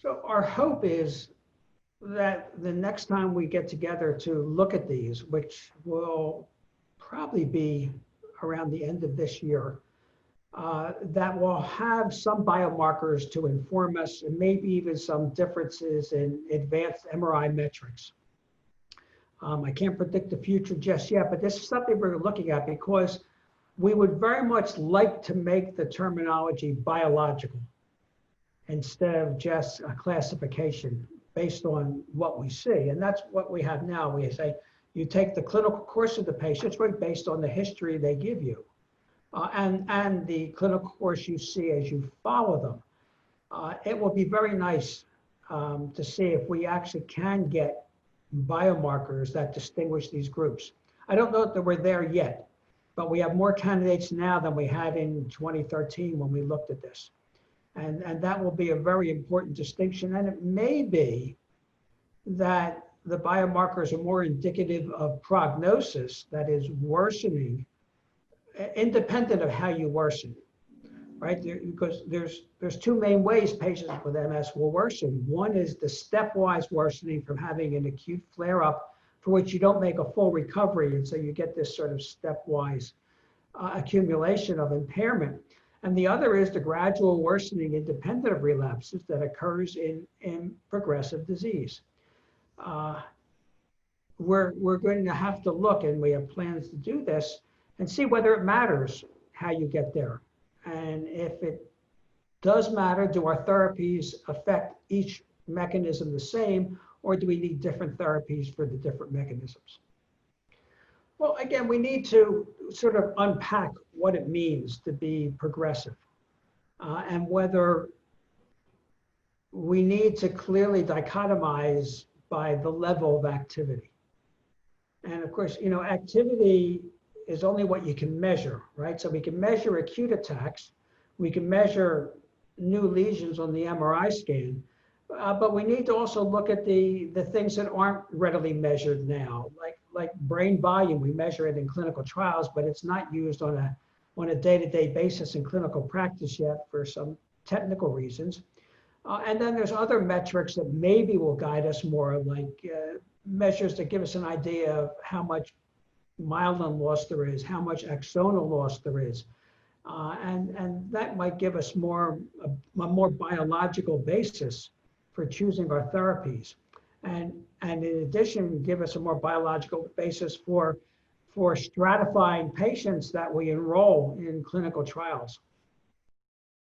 So our hope is that the next time we get together to look at these, which will probably be around the end of this year, that will have some biomarkers to inform us and maybe even some differences in advanced MRI metrics. I can't predict the future just yet, but this is something we're looking at because we would very much like to make the terminology biological instead of just a classification based on what we see. And that's what we have now. We say you take the clinical course of the patient, it's really based on the history they give you and the clinical course you see as you follow them. It will be very nice to see if we actually can get biomarkers that distinguish these groups. I don't know that we're there yet, but we have more candidates now than we had in 2013 when we looked at this. And that will be a very important distinction. And it may be that the biomarkers are more indicative of prognosis that is worsening, independent of how you worsen, right? Because there's two main ways patients with MS will worsen. One is the stepwise worsening from having an acute flare-up for which you don't make a full recovery. And so you get this sort of stepwise accumulation of impairment. And the other is the gradual worsening independent of relapses that occurs in progressive disease. We're going to have to look, and we have plans to do this, and see whether it matters how you get there. And if it does matter, do our therapies affect each mechanism the same, or do we need different therapies for the different mechanisms? Well, again, we need to sort of unpack what it means to be progressive and whether we need to clearly dichotomize by the level of activity. And of course, you know, activity is only what you can measure, right? So we can measure acute attacks, we can measure new lesions on the MRI scan, but we need to also look at the things that aren't readily measured now, like brain volume. We measure it in clinical trials, but it's not used on a day-to-day basis in clinical practice yet for some technical reasons. And then there's other metrics that maybe will guide us more, like measures that give us an idea of how much myelin loss there is, how much axonal loss there is. And that might give us a more biological basis for choosing our therapies. And in addition, give us a more biological basis for stratifying patients that we enroll in clinical trials.